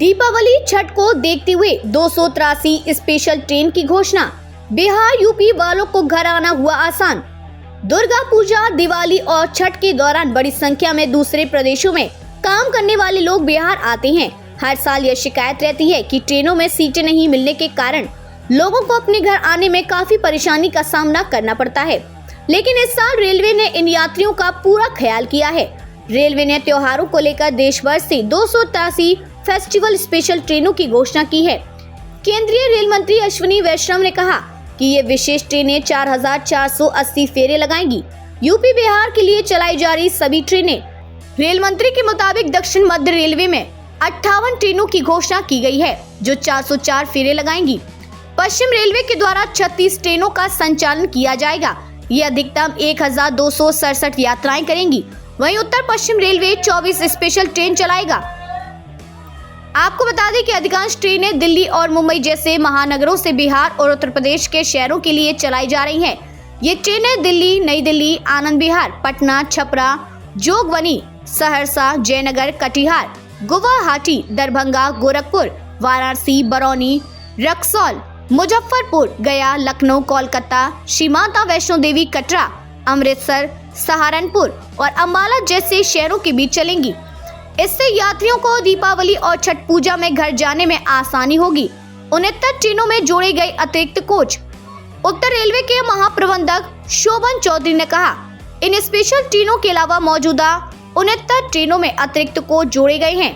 दीपावली छठ को देखते हुए 283 स्पेशल ट्रेन की घोषणा। बिहार यूपी वालों को घर आना हुआ आसान। दुर्गा पूजा, दिवाली और छठ के दौरान बड़ी संख्या में दूसरे प्रदेशों में काम करने वाले लोग बिहार आते हैं। हर साल यह शिकायत रहती है कि ट्रेनों में सीटें नहीं मिलने के कारण लोगों को अपने घर आने में काफी परेशानी का सामना करना पड़ता है, लेकिन इस साल रेलवे ने इन यात्रियों का पूरा ख्याल किया है। रेलवे ने त्योहारों को लेकर देश भर से 283 फेस्टिवल स्पेशल ट्रेनों की घोषणा की है। केंद्रीय रेल मंत्री अश्विनी वैष्णव ने कहा कि ये विशेष ट्रेनें 4480 फेरे लगाएंगी। यूपी बिहार के लिए चलाई जा रही सभी ट्रेनें। रेल मंत्री के मुताबिक दक्षिण मध्य रेलवे में 58 ट्रेनों की घोषणा की गई है, जो 404 फेरे लगाएंगी। पश्चिम रेलवे के द्वारा 36 ट्रेनों का संचालन किया जाएगा। ये अधिकतम 1267 यात्राएं करेंगी। वहीं उत्तर पश्चिम रेलवे 24 स्पेशल ट्रेन चलाएगा। आपको बता दें कि अधिकांश ट्रेनें दिल्ली और मुंबई जैसे महानगरों से बिहार और उत्तर प्रदेश के शहरों के लिए चलाई जा रही हैं। ये ट्रेनें दिल्ली, नई दिल्ली, आनंद विहार, पटना, छपरा, जोगबनी, सहरसा, जयनगर, कटिहार, गुवाहाटी, दरभंगा, गोरखपुर, वाराणसी, बरौनी, रक्सौल, मुजफ्फरपुर, गया, लखनऊ, कोलकाता, श्री माता वैष्णो देवी, कटरा, अमृतसर, सहारनपुर और अम्बाला जैसे शहरों के बीच चलेंगी। इससे यात्रियों को दीपावली और छठ पूजा में घर जाने में आसानी होगी। 69 ट्रेनों में जोड़े गए अतिरिक्त कोच। उत्तर रेलवे के महाप्रबंधक शोभन चौधरी ने कहा, इन स्पेशल ट्रेनों के अलावा मौजूदा 69 ट्रेनों में अतिरिक्त कोच जोड़े गए हैं।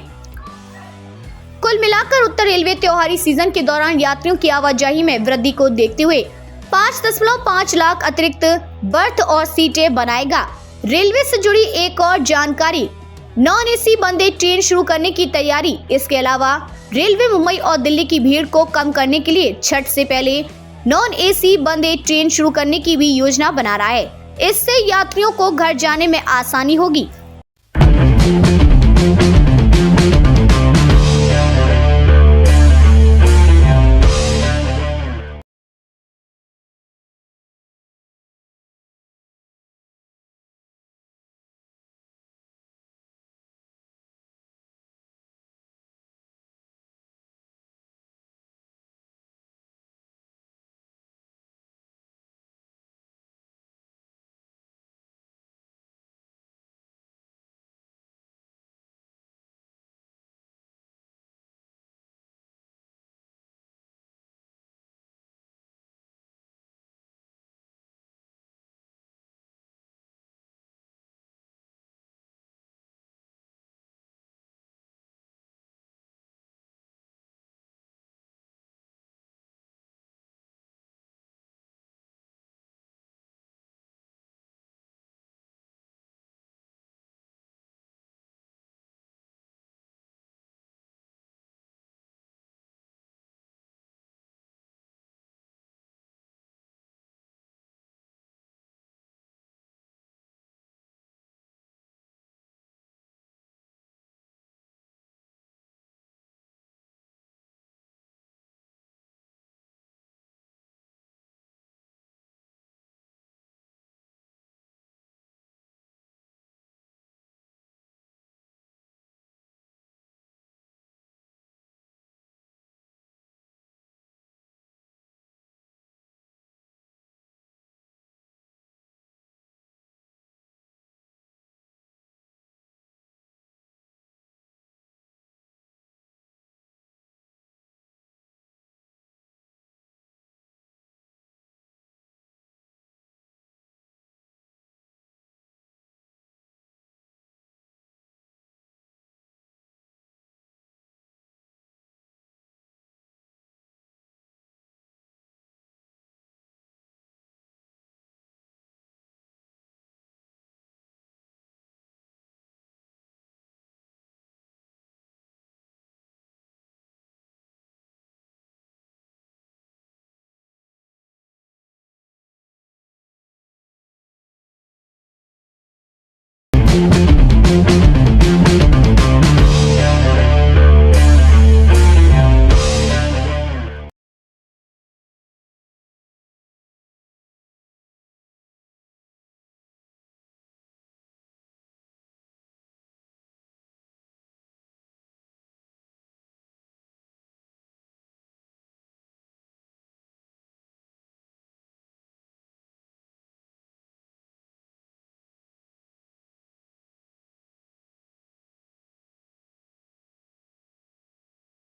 कुल मिलाकर उत्तर रेलवे त्योहारी सीजन के दौरान यात्रियों की आवाजाही में वृद्धि को देखते हुए 5.5 लाख अतिरिक्त बर्थ और सीटें बनाएगा। रेलवे से जुड़ी एक और जानकारी, नॉन एसी वंदे ट्रेन शुरू करने की तैयारी। इसके अलावा रेलवे मुंबई और दिल्ली की भीड़ को कम करने के लिए छठ से पहले नॉन एसी वंदे ट्रेन शुरू करने की भी योजना बना रहा है। इससे यात्रियों को घर जाने में आसानी होगी। Thank you.